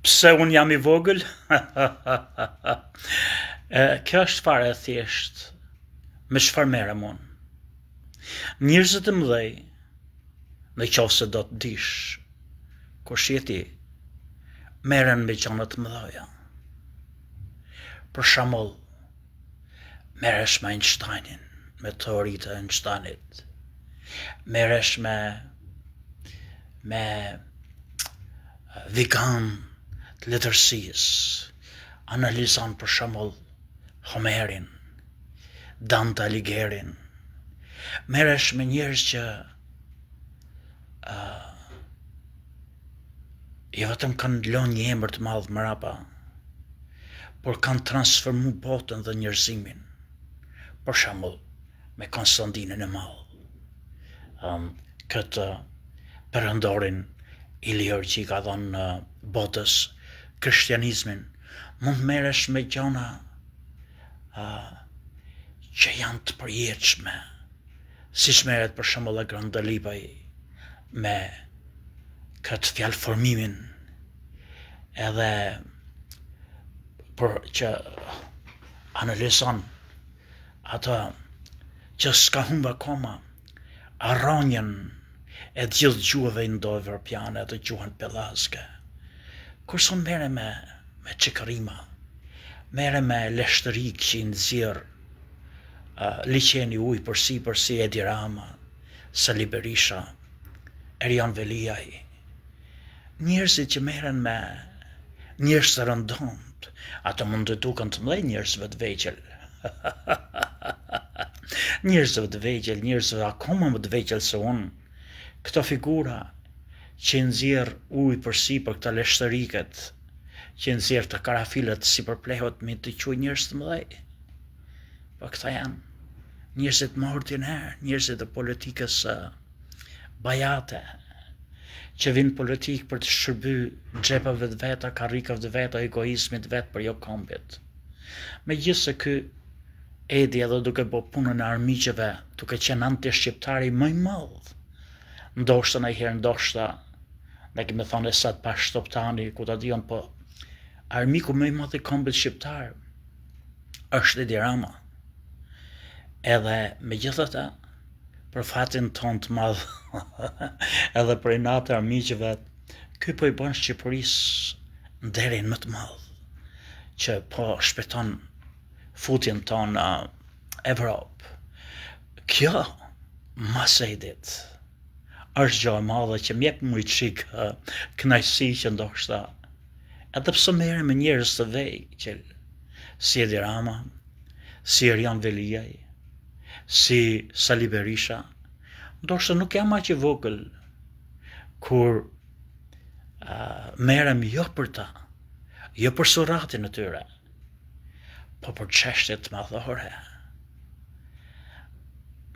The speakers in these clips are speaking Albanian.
Pse unë jam I vogël? Kjo është fare e thjesht. Me çfarë merrem unë? Njerëzit e mëdhej, në qoftë se do të dish kush je ti, merren me gjëra të mëdha. Për shembull, merresh me Einsteinin, me teoritë e Einsteinit. Merresh me vegan të letërsisë, analizon për shembull Homerin, Dante Alighirin. Merresh me njerëz që jo vetëm kanë lënë një emër të madh mbrapa, por kanë transformu botën dhe njerëzimin. Për shembull, me Konstantinën e Madh, këtë perëndorin Ilir që I ka dhënë botës krishtianizmin. Mund të merresh me gjëra që janë të përjetshme, siç merret për shembull e Grandalibai me këtë fjalëformimin, edhe për që analizon atë që s'ka humbë akoma arronjen e gjithë gjuhëve indo-evropiane të gjuhën pellazke. Kurse unë merrem me Çikërima, merrem me Leshtërik që I nxjerr liçeni ujë përsi Edi Rama, Sali Berisha, Erion Veliaj. Njerëzit që merren me njerëz të rëndomt, ato mund të duken të mëdhenj njerëzve të vegjël. Njerëzve të vegjël, njerëzve akoma më të vegjël se unë, këto figura që nxjerr ujë përsi për këta leshtëriket, që nxjerr të karafilet si për plehot me të quaj njerëz të mëdhej. Po këta janë njerëzit më ordiner, njerëzit e politikës bajate, që vinë politikë për të shërby xhepave të veta, karrikave të veta, egoizmit vet për jo kombit. Megjithse ky Edi edhe duke bo punën e armiqeve, duke qenë anti-shqiptari më I madh, ndoshta ndonjëherë ne kemi thonë sa të Pashtoptani, ku ta diun, po armiku më I madh I kombit shqiptar është Edi Rama. Edhe megjithatë, për fatin ton të madh, edhe për inat e armiqeve, ky po I bën Shqipërisë nderin më të madh, që po shpëton futjen ton në Evropë. Kjo, mas Edit, është gjë e madhe që m'jep një çik kënaqësi që ndoshta, edhe pse merrem me njerëz të vegjël, si Edi Rama, si Erion Veliaj, si Sali Berisha, ndoshta nuk jam aq I vogël kur merrem jo për ta, jo për suratin e tyre, po për çështje të madhore,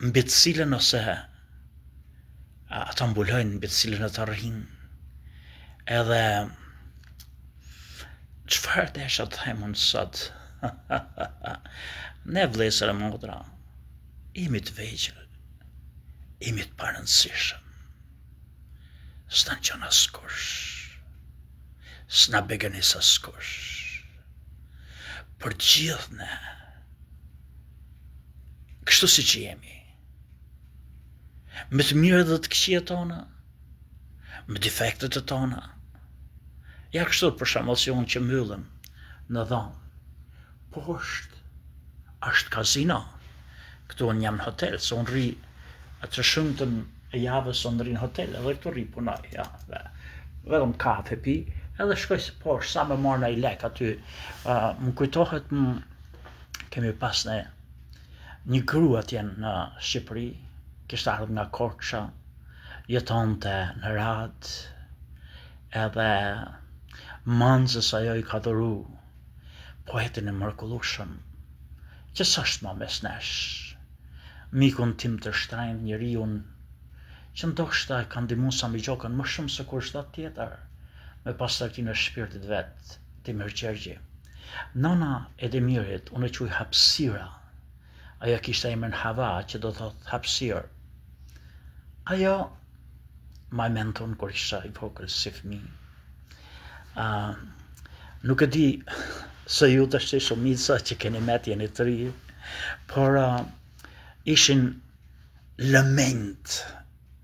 mbi të cilën ose ata mbulojnë, mbi të cilën ata rrinë. Edhe çfarë desha të them unë sot? Ne vëllezër e motra, jemi të vegjël, jemi të parëndësishëm. S'na qen askush, s'na begenis askush. Për gjithë ne, kështu si që jemi, me të mirë dhe të këqija tona, me defektet e tona. Ja kështu për shembull si unë që mbyllem në dhomë, po është kazino. Këtu unë jam në hotel, se unë rri atë shumtën e javës unë rri në hotel, edhe këtu rri punoj, ja, vetëm kafe pi, edhe shkoj se poshtë, sa me marrë në I lek aty. Më kujtohet, kemi pas një gru atje në Shqipëri, kishte ardhur nga Korçë, jetonte në Radë, edhe Manzës ajo I ka dhuru poetin e mrekullueshëm, që s'është më mes nesh, mikun tim të shtrenjtë, njeriun që ndoshta e ka ndihmuar sa më gjokën më shumë se kur çdo tjetër, me pasardhësinë e shpirtit vet, Timir Gjergji. Nana e Demirit, unë e quaj hapësira. Ajo kishte emrin Hava, që do thot hapësirë. Ajo ma menton kur isha I vogël si fëmijë. Nuk e di se ju të shtë shumica që keni met jeni të ri, por ishin lëmend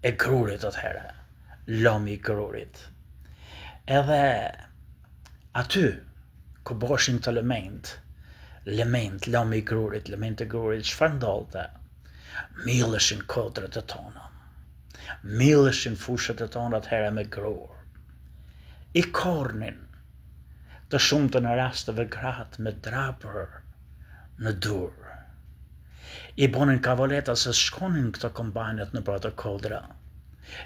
e grurit atëherë, lomi i grurit. Edhe aty, ku boshin të lëmend, lomi i grurit, lëmend e grurit, çfarë ndodhte? Milleshin kodrat e tona, milleshin fushët e tona atëherë me grur. I kornin të shumtën e rasteve gratë me drapër në dur. I bonin kavoleta se shkonin këto kombajnet në ato kodra.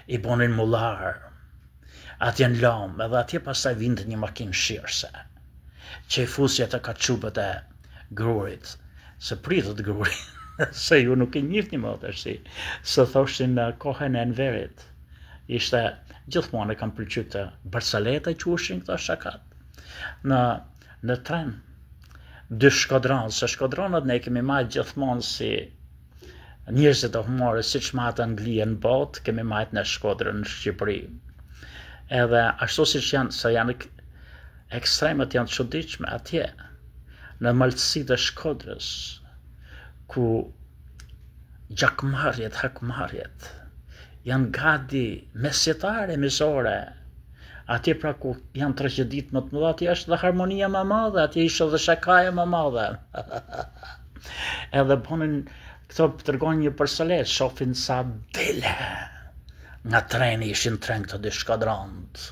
I bonin mullar. Atje në lom, edhe atje pastaj vinte një makinë shirse, që i fusje të kaçupët e grurit, se pritët gruri, se ju nuk i njihni më tash, se thoshin në kohën e Enverit. Ishte gjithmonë e kam pëlqyer të Barsaleta quheshin këto shakat. Në tren, 2 shkodron, se shkodronat ne kemi marrë gjithmonë si njerëzit e humorit, siç matë Anglia në botë, kemi marrë në shkodrën në Shqipëri. Edhe ashtu siç janë, se janë ekstremat janë të çuditshme atje, në malësitë e Shkodrës, ku gjakmarrjet, hakmarrjet, janë gati mesjetare, mizore, atje pra ku janë tragjedit më të mëdha, atje është dhe harmonia më madhe, atje ishte dhe shakaja më madhe. Edhe bonin, këto tërgojnë një përsalet, shofin sa dele nga treni, ishin tren këto 2 shkodronët.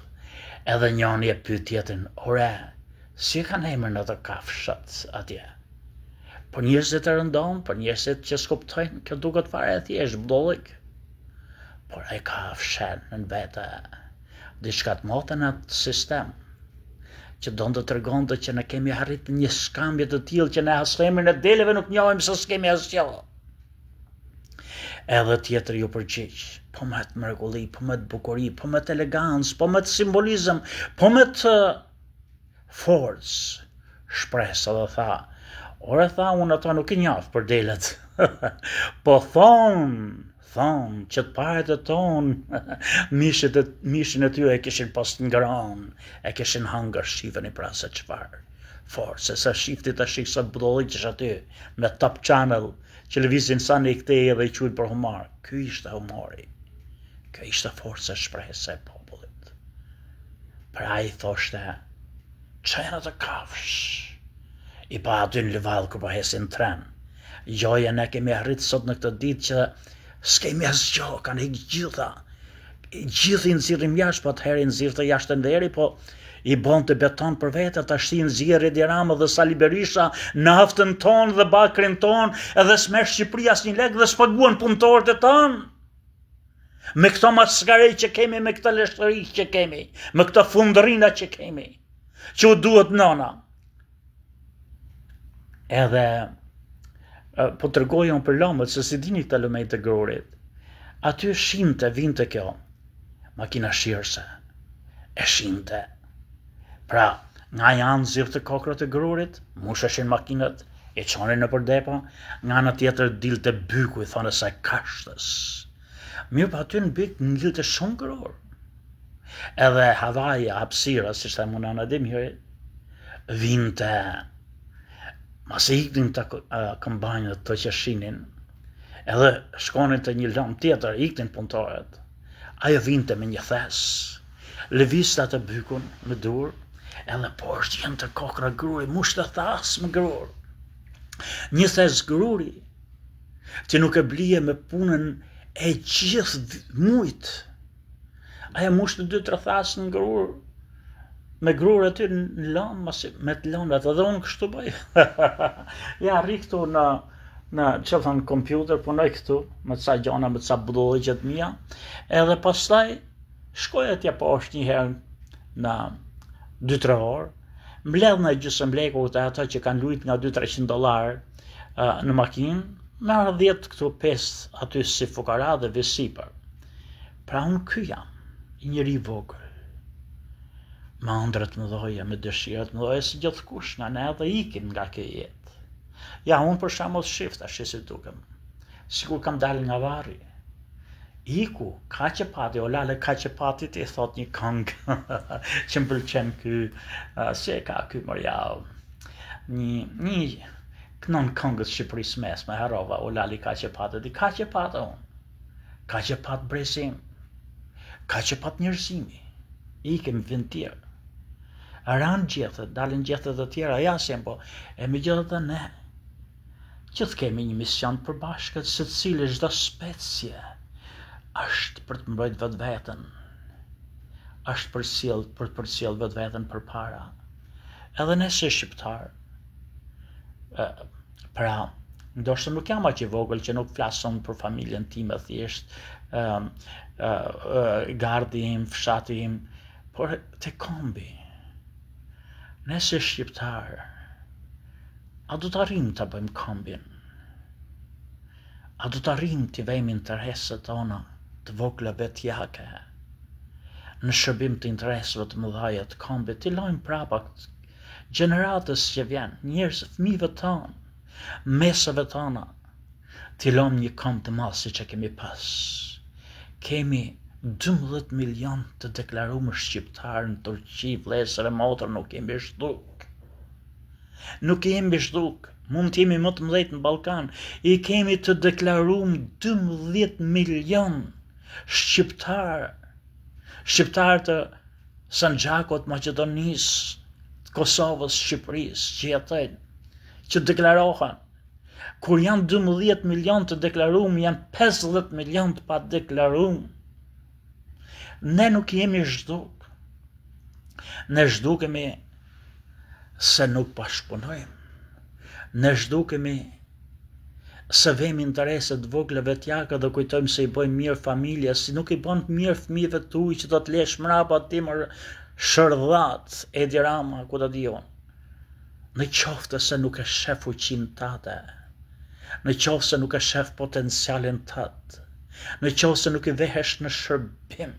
Edhe njëri e pyet tjetrin, ore, si kanë emër në të kafshat atje? Po njerëzit e rëndon, po njerëzit që s'kuptojnë, kjo duket fare e thjesht, budollik. Por ai ka fshen në vete diçka të motë në atë sistem, që donë të tregonte që ne kemi arrit një skambje të tillë që ne as emrin e deleve nuk njohim se s'kemi asgjë. Edhe tjetër ju përgjigj, po me të mrekulli, po me të bukuri, po me të elegancë, po me të simbolizëm, po me të forcë, shpresë, edhe tha, ore tha, unë ato nuk i njoh për delet, po thonë që të paret e tonë, mishin e tyre e kishin pas të ngrënë, e kishin hangër, shifeni pra se çfarë force, se shifti të shikë sa budollik që aty, me Top Channel, që lëvizin sa në i këtej edhe i qujtë për humor. Ky ishte humori, ky ishte forca shpresë e popullit. Pra i thoshte, qenët e kafsh, i pa aty në Lëvall kur po hesin tren. Joja ne kemi arrit sot në këtë ditë që s'kemi asgjë, kanë gjitha. Gjithë i nxirrim jashtë, po atëherë i nxirrte jashtë nderi, po i bonte beton për vete, tash i nxjerrë Edi Rama dhe Sali Berisha naftën tonë dhe bakrin tonë, edhe s'merr Shqipëria asnjë lek dhe s'paguan punëtorët e tanë. Me këto maskarej që kemi, me këtë leshtëri që kemi, me këto fundërina që kemi, që u duhet nëna. Edhe po tërgojon për lomët, se si dini këta lëmej të grurit, aty shinte, vinte kjo, makina shirse, e shinte. Pra, nga janë zirë të kokrat e grurit, musheshin makinat, e qonin në përdepa, nga në tjetër dilte byku, i thone sa kashtës. Mirë pa aty në byk ngilte shumë grur. Edhe havaja, hapsira, si shte më nëna dhe mirë, vinte, mas e iknin të këmbanjët të që shinin, edhe shkonin të një lom tjetër, iknin punëtorët, ajo vinte me një thes, lëviste atë bykun me dur, edhe poshtë jenë të kokra gruri, mushtë të thas me grur. Një thes gruri, që nuk e blije me punën e gjithë mujt. Aja mushtë 2-3 thas në grur, me grur aty në lanë, me të lanët, edhe unë kështu bëj. Ja, rri këtu në që thënë kompjuter, punoj këtu, me të sa gjona, me të sa budolligjet mia, edhe pastaj shkoj atje poshtë një herë në 2-3 orë, mbledh në gjysmë leku të ata që kanë lujt nga $200-300 në makinë, merr 10 këtu 5 aty si fukara dhe visipër. Pra unë ky jam, i njeri vogël, me ëndrat më dhoja, me dëshirat më dhoja, si gjithkush nga ne dhe ikim nga kjo jetë. Ja, unë për shembull shif tash si dukem, sikur kam dalë nga varri. Iku, ka që pati, o lale ka që pati ti thot një këngë që më pëlqen ky, se ka ky mërjau, një kënon këngët Shqipërisë mesme, harova, o lali ka që pati, di ka që pati unë, ka që pat brezim, ka që pat njërzimi, ikem vend tjerë, aran gjethet, dalin gjethet të tjera, jasim, po, e me gjithë të ne, që të kemi një mision përbashkët, se cilë çdo specie, është për të mbrojt vetë vetën, është për të përcjell vetë vetën për para. Edhe nëse shqiptar, pra, ndoshta nuk jam aq i vogël që nuk flason për familjen time thjesht, gardi im, fshati im, por te kombi. Nëse shqiptar, a do të arrim të bëjmë kombin? A do të arrim të vejmë intereset tona të vogla vetjake, në shërbim të interesave të mëdhaja të kombit, të lojmë prapa gjeneratës që vjen, njerëz, fëmijëve tonë, mesave tona, të lojmë një komb të madh siç e kemi pas. Kemi 12 milion të deklaruar shqiptarë në Turqi, vlezër e motra, nuk kemi shduk. Nuk kemi shduk. Mund të jemi më të mëdhejt në Ballkan, i kemi të deklaruar 12 milion shqiptar të Sanxhakut, Maqedonisë, Kosovës, Shqipërisë, që jetojnë, që deklarohen. Kur janë 12 milion të deklaruar, janë 50 milion të pa deklaruar. Ne nuk jemi zhduk. Ne zhdukemi se nuk bashkëpunojmë. Ne zhdukemi se vemi intereset vogla vetjaka dhe kujtojmë se i bëjmë mirë familja, si nuk i bën mirë fëmijëve tuaj që do të lesh mrapa ti më shërdhat, Edi Rama, ku do diun. Në qoftë se nuk e shef fuqinë tate, në qoftë se nuk e shef potencialin tat, në qoftë se nuk i vehesh në shërbim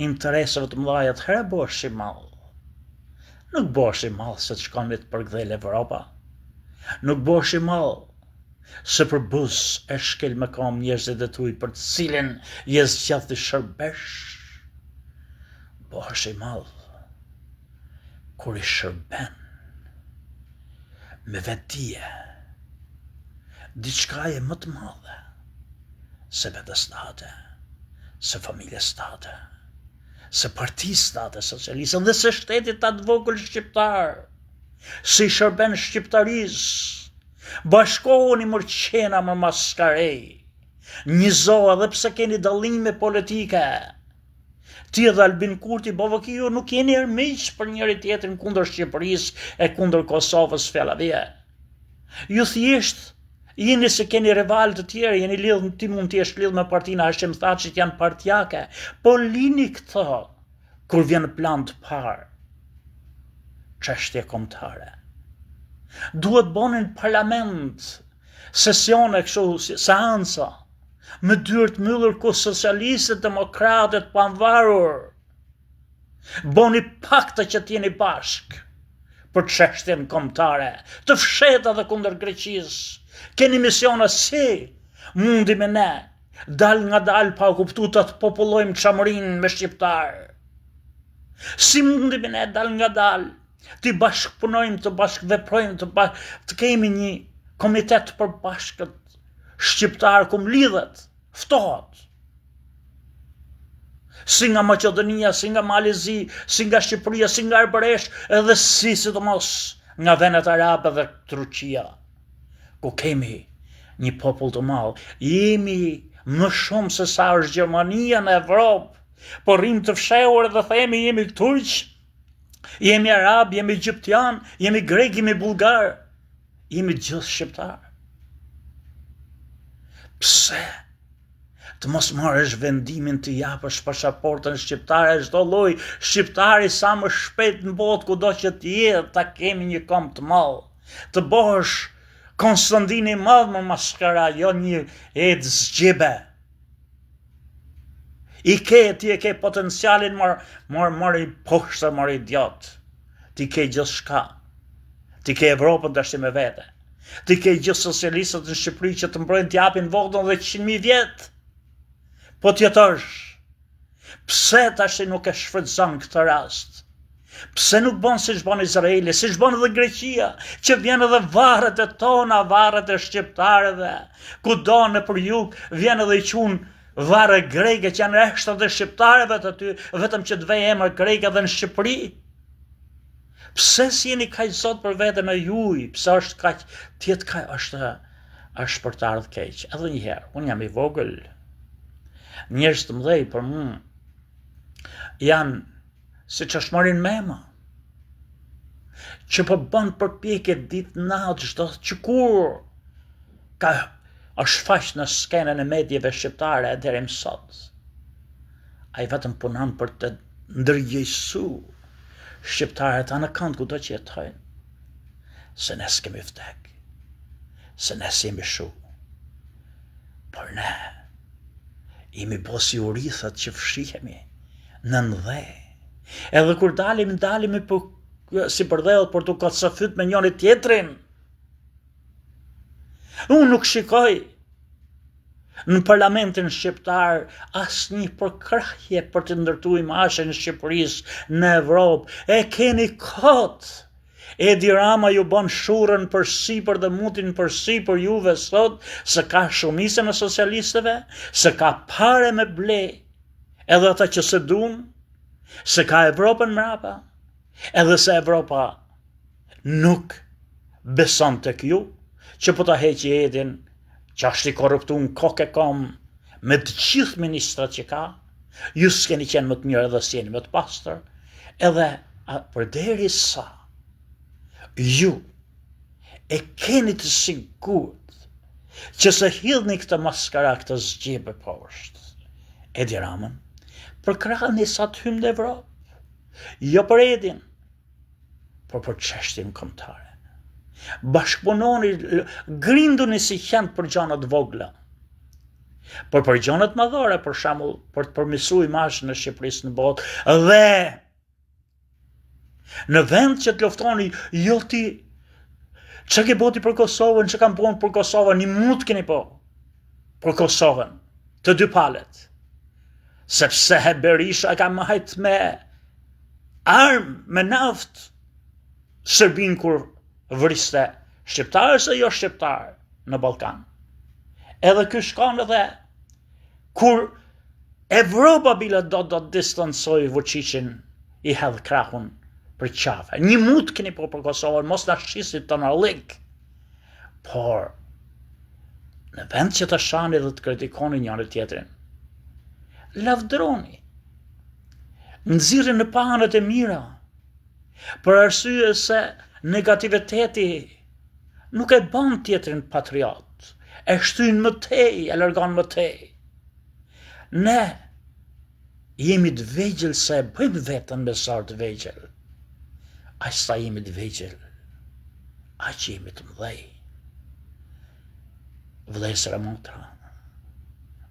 interesave të mëdha, herë bosh i mall. Nuk bosh i mall se të shkon me të përkthel Evropa. Nuk bosh i mall se për buz e shkel me kam njerëzit e tuaj për të cilën je zgjat të shërbesh. Bosh i mall kur i shërben me vetdije diçka e më të madhe se vetës tate, se familjes tate, se partisë tate socialiste dhe se shtetit atë vogël shqiptar. Si shërben shqiptarisë, bashkohuni mërqena më maskarej, njëzoa dhe pse keni dallime politike. Ti dhe Albin Kurti, Bovëkiu nuk jeni armiq për njëri tjetrin kundër Shqipërisë e kundër Kosovës fjallavie. Ju thjesht jeni se keni rival të tjerë, jeni lidh, ti mund të jesh lidh me partinë Hashim Thaçit, janë partjake, po lini këto kur vjen plan të parë. Çështje kombëtare. Duhet bonin parlament, sesione kështu, seansa, me dyert mbyllur ku socialistët, demokratët, pavarur. Boni pakta që t'jeni bashk për çështjen kombëtare, të fshehta dhe kundër Greqisë. Keni misione si mundi me ne, dal nga dal pa kuptuar të popullojmë çamërinë me shqiptar. Si mundi me ne dal nga dal të bashkëpunojmë, të bashkëveprojmë, të kemi një komitet për bashkët shqiptar kum lidhet, ftohet. Si nga Maqedonia, si nga Malezi, si nga Shqipëria, si nga Arbëresh, edhe si sidomos nga venet arabe dhe Turqia, ku kemi një popull të madh. Jemi më shumë se sa është Gjermania në Evropë, por rrim të fshehur dhe themi jemi turq, jemi arab, jemi egyptian, jemi grek, jemi bullgar, jemi gjithë shqiptar. Pse të mos marrësh vendimin të japësh pasaportën shqiptare çdo lloj shqiptari sa më shpejt në botë kudo që të jetë, ta kemi një kom të madh, të bësh Konstantini i Madh më maskara, jo një ed zgjibe. Ti e ke potencialin, marr i poshtë, marr idiot. Ti ke gjithë shka. Ti ke Evropën dashti me vete. Ti ke gjithë socialistët në Shqipëri që të mbrojnë t'japin votën dhe 100.000 vjet. Po t'jetosh, pse tash nuk e shfrytëzon këtë rast? Pse nuk bën si ç'bën Izraeli, si ç'bën edhe Greqia, që vjen edhe varret e tona, varret e shqiptarëve, kudo nëpër jug vjen edhe i quajnë varre greke që janë rreshtat e shqiptarëve të aty, vetëm që të vej emër grek edhe në Shqipëri. Pse si jeni kaq zot për veten e juaj? Pse është kaq tjetë kaq është për të ardhur keq? Edhe një herë, unë jam i vogël. Njerëz të mëdhej për mua janë siç është Morin Mema, që po bën përpjekje ditë natë çdo që kur ka është faq në skenën e medjeve shqiptare deri më sot. Ai vetëm punon për të ndërgjegjësuar shqiptarët anë kënd kudo që jetojnë, se ne s'kemi vdek, se ne s'jemi shu, por ne jemi bosi urithat që fshihemi në ndhe, edhe kur dalim si për dhellë për të kocafyt me njëri tjetrin. Unë nuk shikoj në parlamentin shqiptar asnjë përkrahje për të ndërtuar imazhin e Shqipërisë në Evropë. E keni kot. Edi Rama ju bën shurën për sipër dhe mutin për sipër juve sot, se ka shumicën e socialistëve, se ka pare me ble, edhe ata që se duan, se ka Evropën mrapa, edhe se Evropa nuk beson tek ju, që po ta heqi Edin, që është i korruptuar në kokë e kom me të gjithë ministrat që ka, ju s'keni qenë më të mirë edhe s'jeni më të pastër, edhe përderisa ju e keni të sigurt që se hidhni këtë maskara, këtë zgjebe poshtë Edi Ramën, për krahani sa të hymë në Evropë, jo për Edin, por për çështjen kombëtare. Bashkëpunoni, grinduni si qenë për gjanat vogla, por për gjanat madhore, për shembull, për të përmirësuar imazhin e Shqipërisë në botë, dhe në vend që të luftoni, jo ti çka ke boti për Kosovën, çka kanë punë për Kosovën, një mut keni po për Kosovën, të dy palët, sepse Berisha ka marrë me armë, me naftë Serbin kur vriste shqiptarë se jo shqiptarë në Ballkan. Edhe ky shkon edhe kur Evropa bile do të distancoj Vučićin, i hedh krahun për qafe. Një mut keni po për Kosovën, mos na shisit të na lik. Por në vend që të shani dhe të kritikoni njëri tjetrin, lavdroni, nxirrini në panët e mira, për arsye se negativiteti nuk e bën tjetrin patriot, e shtyn më tej, e largon më tej. Ne jemi të vegjël se e bëjmë vetën me sa të vegjël. Aq sa jemi të vegjël, aq jemi të mëdhej. Vëllezër e motra,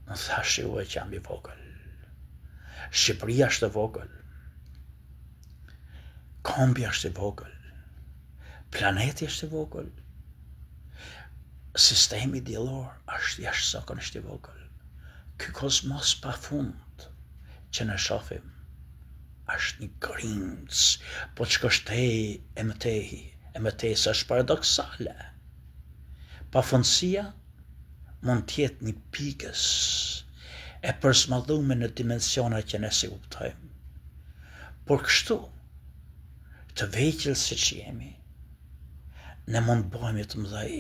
më thash juve që jam i vogël. Shqipëria është e vogël. Kombi është i vogël. Planeti është i vogël. Sistemi diellor është jashtëzakonisht i vogël. Ky kozmos pafund që ne shohim është një grimc, po ç'koshtej e mëtej sa është paradoksale. Pafundësia mund të jetë një pikës e përsmadhume në dimensiona që ne si kuptojmë. Por kështu, të vegjël siç jemi, ne mund bëhemi të mëdhej.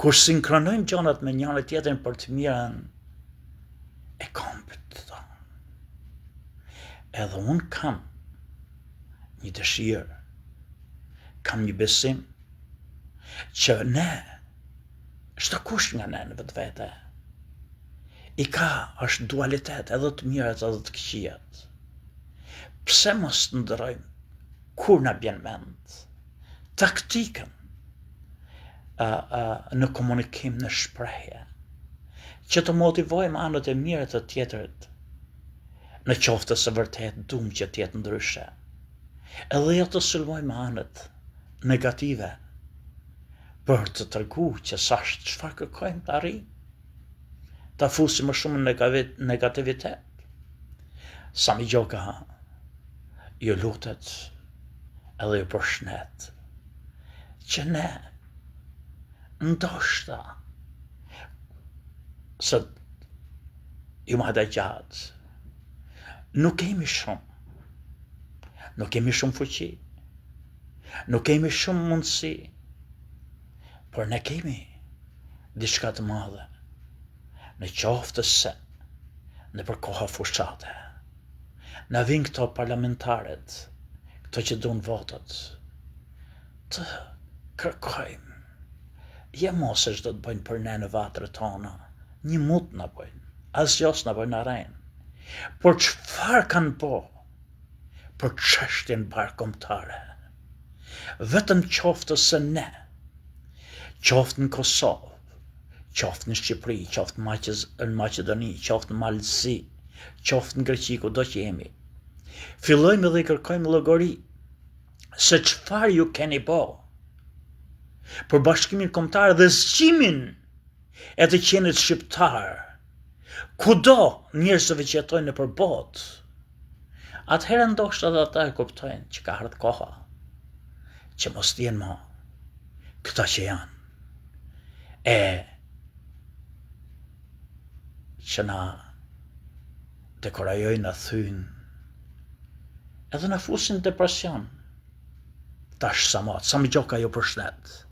Kur sinkronojmë gjonat me njëri tjetrin për të mirën e kombit tonë. Edhe unë kam një dëshirë, kam një besim që ne, çdo kush nga ne në vetvete, i ka është dualitet, edhe të mirët edhe të këqijat. Pse mos të ndërojmë kur na bjen mend taktikën në komunikim, në shprehje, që të motivojmë anët e mira të tjetrit, në qoftë se vërtet duam që të jetë ndryshe, edhe jo të sulmojmë anët negative për të treguar që sa çfarë kërkojmë të arrijmë. ta fusim më shumë negativitet. Sami Gjoka ju lutet edhe ju përshnet që ne ndoshta se ju madhe gjatë nuk kemi shumë fuqi, nuk kemi shumë mundësi, por ne kemi diçka të madhe, në qoftë se në për koha fushate. Na vinë këto parlamentarët, këto që duan votat, të kërkojmë, mos e çdo të bëjnë për ne në vatrët tona, një mut na bëjnë, asgjos na bëjnë arrejnë, por çfarë kanë po për çështjen bashkëkombëtare? Vetëm qoftë se ne, qoftë në Kosovë, qoftë në Shqipëri, qoftë në Maqedoni, qoftë në Malëzi, qoftë në Greqi, kudo që jemi, fillojmë dhe i kërkojmë llogari se çfarë ju keni bo për bashkimin kombëtar dhe zgjimin e të qenit shqiptar, kudo njerëzve që jetojnë nëpër botë. Atëherë ndoshta edhe ata e kuptojnë që ka ardhur koha që mos t'jenë më këta që janë, që na dekorajojnë, na thynë, edhe na fusin depresion. Tash Sami Gjoka ju përshnet.